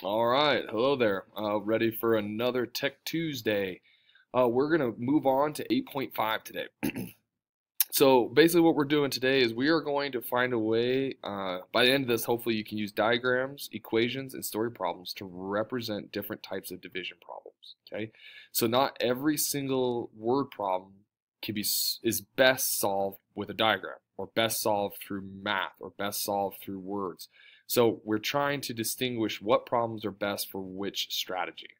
All right, hello there. Ready for another Tech Tuesday. We're going to move on to 8.5 today. So basically what we're doing today is we are going to find a way, by the end of this, hopefully you can use diagrams, equations, and story problems to represent different types of division problems, okay? So not every single word problem is best solved with a diagram, or best solved through math, or best solved through words. So we're trying to distinguish what problems are best for which strategy,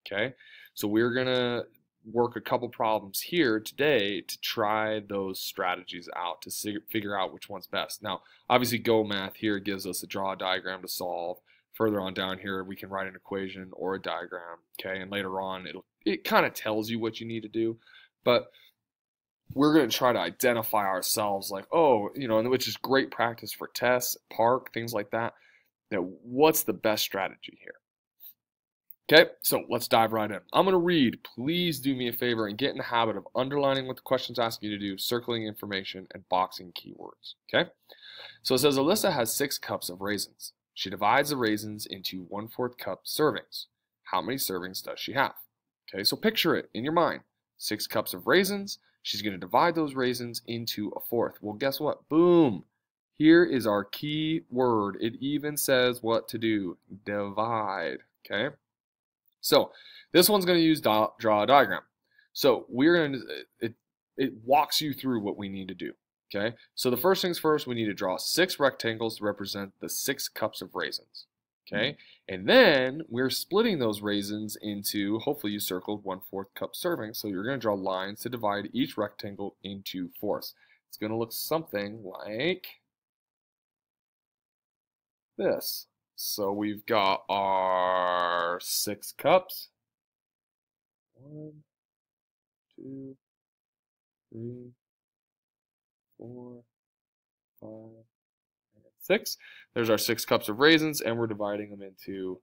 okay? So we're going to work a couple problems here today to try those strategies out to figure out which one's best. Now, obviously GoMath here gives us a draw a diagram to solve. Further on down here, we can write an equation or a diagram, okay? And later on, it kind of tells you what you need to do, but we're going to try to identify ourselves like, oh, which is great practice for tests, park, things like that, that what's the best strategy here? Okay, so let's dive right in. I'm going to read. Please do me a favor and get in the habit of underlining what the question's asking you to do, circling information, and boxing keywords. Okay, so it says Alyssa has 6 cups of raisins. She divides the raisins into 1/4 cup servings. How many servings does she have? Okay, so picture it in your mind. 6 cups of raisins. She's going to divide those raisins into a fourth. Well, guess what? Boom. Here is our key word. It even says what to do. Divide. Okay. So this one's going to use draw a diagram. So we're going to, it walks you through what we need to do. Okay. So the first things first, we need to draw 6 rectangles to represent the 6 cups of raisins. Okay. And then we're splitting those raisins into, hopefully you circled 1/4 cup servings. So you're going to draw lines to divide each rectangle into fourths. It's going to look something like this. So we've got our 6 cups. 1, 2, 3, 4, 5, and 6. There's our 6 cups of raisins, and we're dividing them into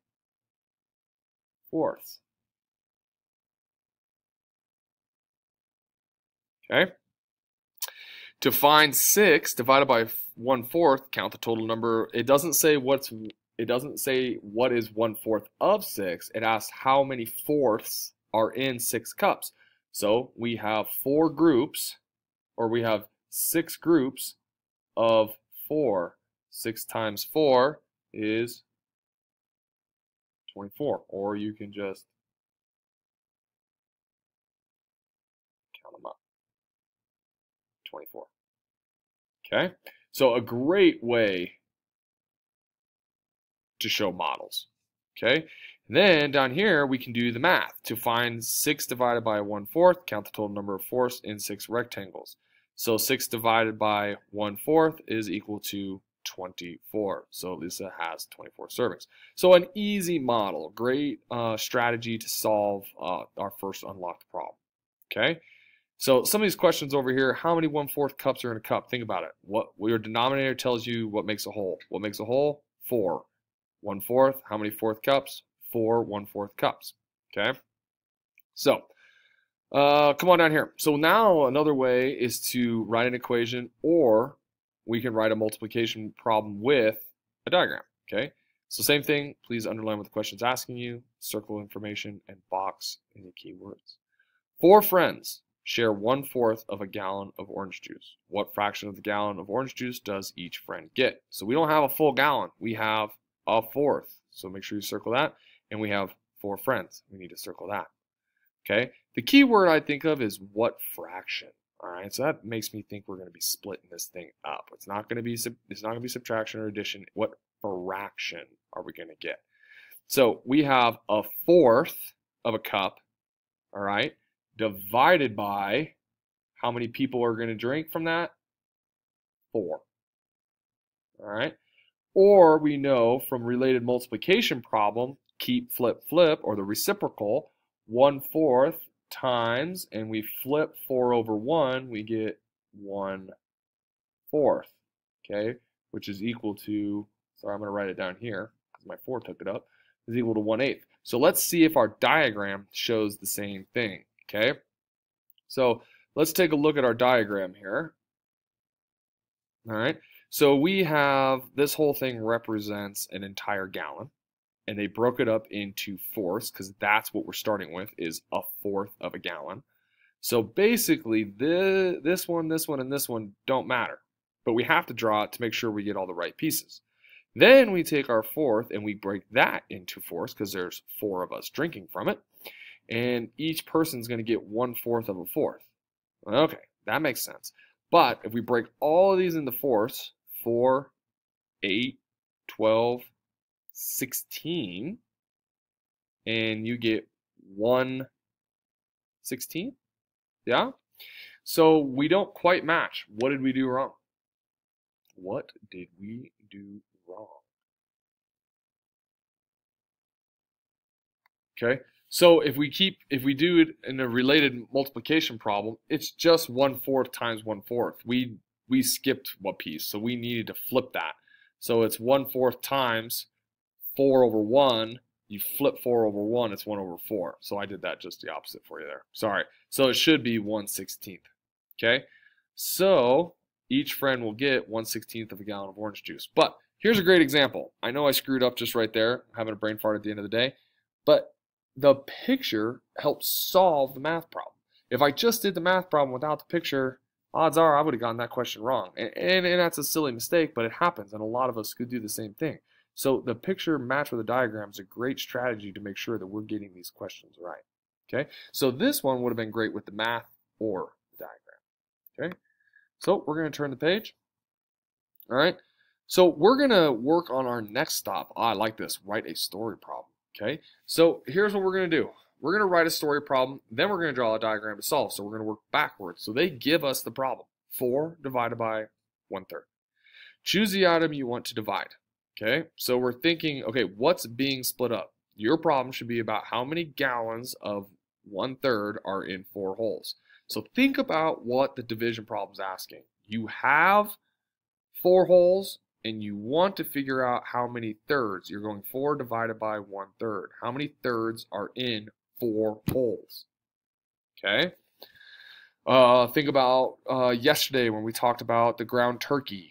fourths. Okay. To find 6 divided by 1/4, count the total number. It doesn't say what is 1/4 of 6. It asks how many fourths are in 6 cups. So we have 4 groups, or we have 6 groups of 4. 6 times 4 is 24, or you can just count them up. 24. Okay, so a great way to show models. Okay, and then down here we can do the math to find 6 divided by 1/4. Count the total number of fourths in 6 rectangles. So 6 divided by 1/4 is equal to 24. So Lisa has 24 servings. So an easy model, great strategy to solve our first unlocked problem. Okay. So some of these questions over here, how many 1/4 cups are in a cup? Think about it. What your denominator tells you what makes a whole. What makes a whole? 4. 1/4. How many 4th cups? 4 1/4 cups. Okay. So come on down here. So now another way is to write an equation, or we can write a multiplication problem with a diagram. Okay. So same thing. Please underline what the question's asking you, circle information, and box any keywords. 4 friends share 1/4 of a gallon of orange juice. What fraction of the gallon of orange juice does each friend get? So we don't have a full gallon. We have a fourth. So make sure you circle that. And we have 4 friends. We need to circle that. Okay. The key word I think of is what fraction. All right. So that makes me think we're going to be splitting this thing up. It's not going to be subtraction or addition. What fraction are we going to get? So we have a fourth of a cup. All right. Divided by how many people are going to drink from that? 4. All right. Or we know from related multiplication problem, keep, flip, flip, or the reciprocal, 1/4 times, and we flip 4 over 1, we get 1/4. Okay, which is equal to, sorry, I'm going to write it down here because my 4 took it up, is equal to 1/8. So let's see if our diagram shows the same thing. Okay, so let's take a look at our diagram here. All right, so we have this whole thing represents an entire gallon. and they broke it up into fourths because that's what we're starting with is a fourth of a gallon. So basically, this one, and this one don't matter, but we have to draw it to make sure we get all the right pieces. Then we take our fourth and we break that into fourths because there's 4 of us drinking from it, and each person's going to get 1/4 of a fourth. Okay, that makes sense. But if we break all of these into fourths, 4, 8, 12, 16, and you get 1/16, yeah? So we don't quite match. What did we do wrong? What did we do wrong? Okay, so if we do it in a related multiplication problem, it's just 1/4 times 1/4. We skipped a piece, so we needed to flip that. So it's 1/4 times 4/1. You flip 4/1, it's 1/4. So I did that just the opposite for you there. Sorry. So it should be 1/16. Okay, so each friend will get 1/16 of a gallon of orange juice. But here's a great example. I know I screwed up just right there, having a brain fart at the end of the day, but the picture helps solve the math problem. If I just did the math problem without the picture, odds are I would have gotten that question wrong. And that's a silly mistake, but it happens, and a lot of us could do the same thing. So the picture matched with a diagram is a great strategy to make sure that we're getting these questions right. Okay, so this one would have been great with the math or the diagram. Okay, so we're going to turn the page. All right, so we're going to work on our next stop. Oh, I like this. Write a story problem. Okay, so here's what we're going to do. We're going to write a story problem, then we're going to draw a diagram to solve. So we're going to work backwards. So they give us the problem. 4 divided by 1/3. Choose the item you want to divide. Okay, so we're thinking, okay, what's being split up? Your problem should be about how many gallons of 1/3 are in 4 holes. So think about what the division problem is asking. You have 4 holes, and you want to figure out how many thirds. You're going 4 divided by 1/3. How many thirds are in 4 holes? Okay. Think about yesterday when we talked about the ground turkey.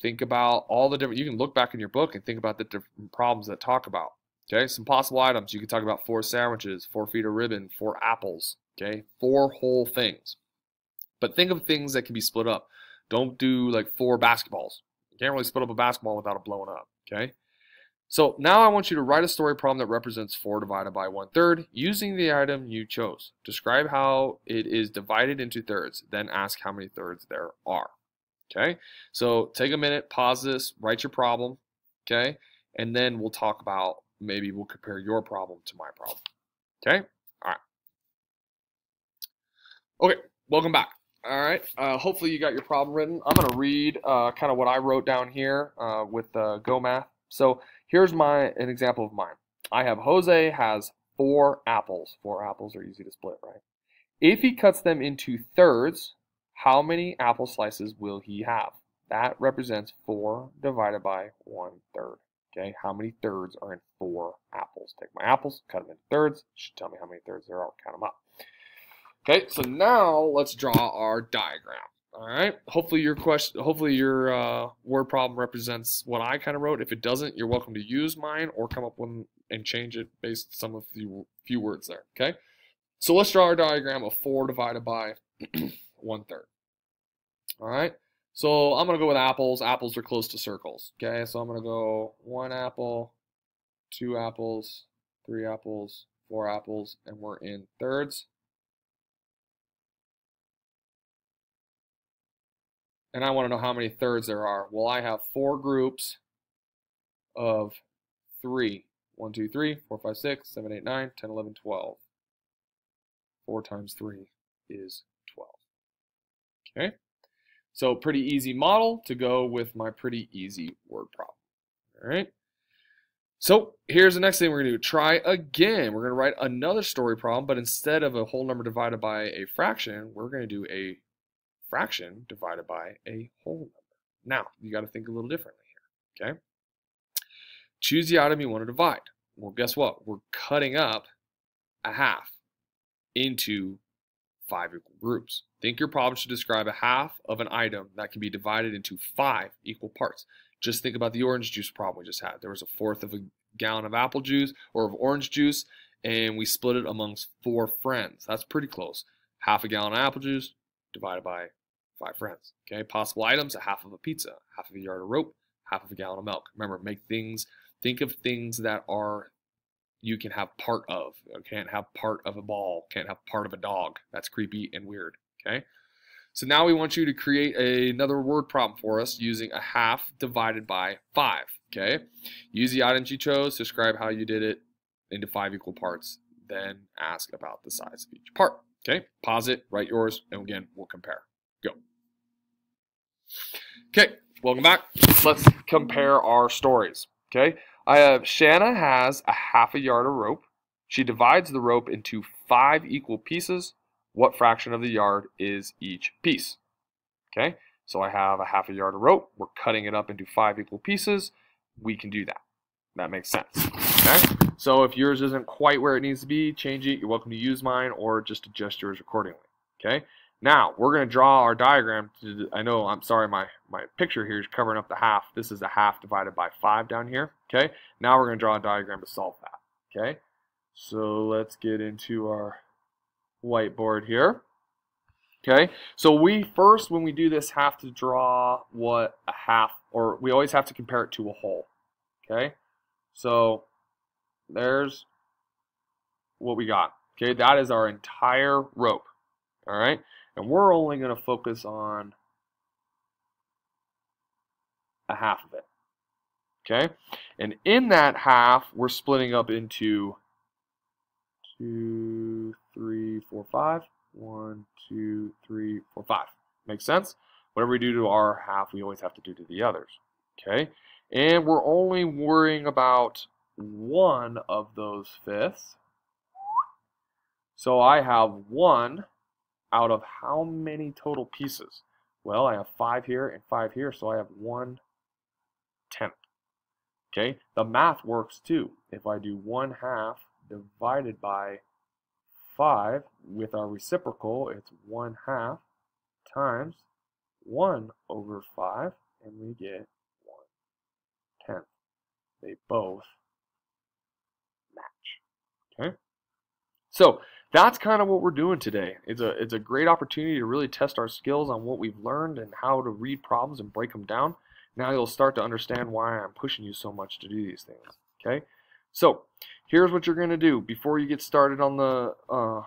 Think about all the different, you can look back in your book and think about the different problems that talk about. Okay, some possible items. You can talk about 4 sandwiches, 4 feet of ribbon, 4 apples. Okay, 4 whole things. But think of things that can be split up. Don't do like 4 basketballs. You can't really split up a basketball without it blowing up. Okay. So now I want you to write a story problem that represents 4 divided by 1/3 using the item you chose. Describe how it is divided into thirds, then ask how many thirds there are. Okay, so take a minute, pause this, write your problem, okay, and then we'll talk about, maybe we'll compare your problem to my problem. Okay, all right. Okay, welcome back. All right, hopefully you got your problem written. I'm going to read kind of what I wrote down here with GoMath. So here's an example of mine. I have Jose has 4 apples. 4 apples are easy to split, right? If he cuts them into thirds, how many apple slices will he have? That represents 4 divided by 1/3. Okay, how many thirds are in 4 apples? Take my apples, cut them into thirds. It should tell me how many thirds there are. Count them up. Okay, so now let's draw our diagram. All right. Hopefully your word problem represents what I kind of wrote. If it doesn't, you're welcome to use mine or come up with and change it based on some of the few words there. Okay. So let's draw our diagram of 4 divided by 1/3. All right. So I'm gonna go with apples. Apples are close to circles. Okay. So I'm gonna go 1 apple, 2 apples, 3 apples, 4 apples, and we're in thirds. And I want to know how many thirds there are. Well, I have 4 groups of 3. 1, 2, 3, 4, 5, 6, 7, 8, 9, 10, 11, 12. 4 times 3 is 12. Okay? So pretty easy model to go with my pretty easy word problem. All right? So here's the next thing we're going to do. Try again. We're going to write another story problem, but instead of a whole number divided by a fraction, we're going to do a fraction divided by a whole number. Now, you got to think a little differently here, okay? Choose the item you want to divide. Well, guess what? We're cutting up a half into 5 equal groups. Think your problem should describe a half of an item that can be divided into 5 equal parts. Just think about the orange juice problem we just had. There was a fourth of gallon of apple juice or of orange juice, and we split it amongst 4 friends. That's pretty close. Half a gallon of apple juice divided by 5 friends. Okay, possible items: a half of a pizza, half of a yard of rope, half of a gallon of milk. Remember, think of things that are you can have part of. You can't have part of a ball, can't have part of a dog. That's creepy and weird. Okay. So now we want you to create another word problem for us using a half divided by 5. Okay. Use the items you chose, describe how you did it into 5 equal parts, then ask about the size of each part. Okay. Pause it, write yours, and again, we'll compare. Go. Okay. Welcome back. Let's compare our stories. Okay. I have Shanna has a half a yard of rope. She divides the rope into 5 equal pieces. What fraction of the yard is each piece? Okay, so I have a half a yard of rope. We're cutting it up into 5 equal pieces. We can do that. That makes sense. Okay, so if yours isn't quite where it needs to be, change it. You're welcome to use mine or just adjust yours accordingly. Okay, now we're going to draw our diagram. I'm sorry, my picture here is covering up the half. This is a half divided by 5 down here. Okay, now we're going to draw a diagram to solve that. Okay, so let's get into our whiteboard here. Okay, so when we do this, have to draw what a half, or we always have to compare it to a whole. Okay, so there's what we got. Okay, that is our entire rope. All right, and we're only going to focus on a half of it. Okay, and in that half, we're splitting up into 2, 3, 4, 5. 1, 2, 3, 4, 5. Makes sense? Whatever we do to our half, we always have to do to the others. Okay? And we're only worrying about one of those fifths. So I have 1 out of how many total pieces? Well, I have 5 here and 5 here, so I have 1/10. Okay? The math works too. If I do 1/2 divided by 5 with our reciprocal, it's 1/2 times 1/5, and we get 1/10. They both match. Okay, so that's kind of what we're doing today. It's a great opportunity to really test our skills on what we've learned and how to read problems and break them down. Now you'll start to understand why I'm pushing you so much to do these things. Okay, so here's what you're going to do before you get started on the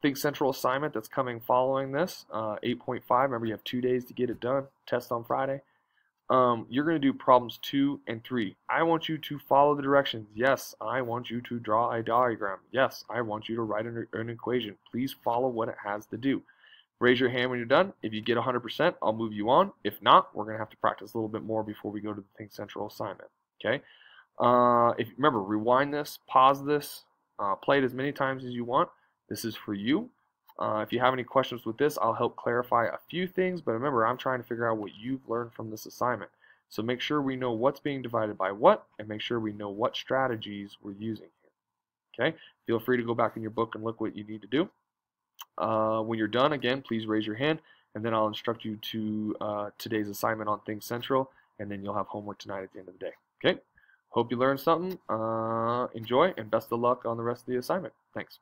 Think Central assignment that's coming following this, 8.5. Remember, you have 2 days to get it done. Test on Friday. You're going to do problems 2 and 3. I want you to follow the directions. Yes, I want you to draw a diagram. Yes, I want you to write an equation. Please follow what it has to do. Raise your hand when you're done. If you get 100%, I'll move you on. If not, we're going to have to practice a little bit more before we go to the Think Central assignment. Okay? Remember, rewind this, pause this, play it as many times as you want. This is for you. If you have any questions with this, I'll help clarify a few things, but remember, I'm trying to figure out what you've learned from this assignment. So make sure we know what's being divided by what, and make sure we know what strategies we're using here. Okay? Feel free to go back in your book and look what you need to do. When you're done, again, please raise your hand, and then I'll instruct you to today's assignment on Think Central, and then you'll have homework tonight at the end of the day. Okay? Hope you learned something. Enjoy, and best of luck on the rest of the assignment. Thanks.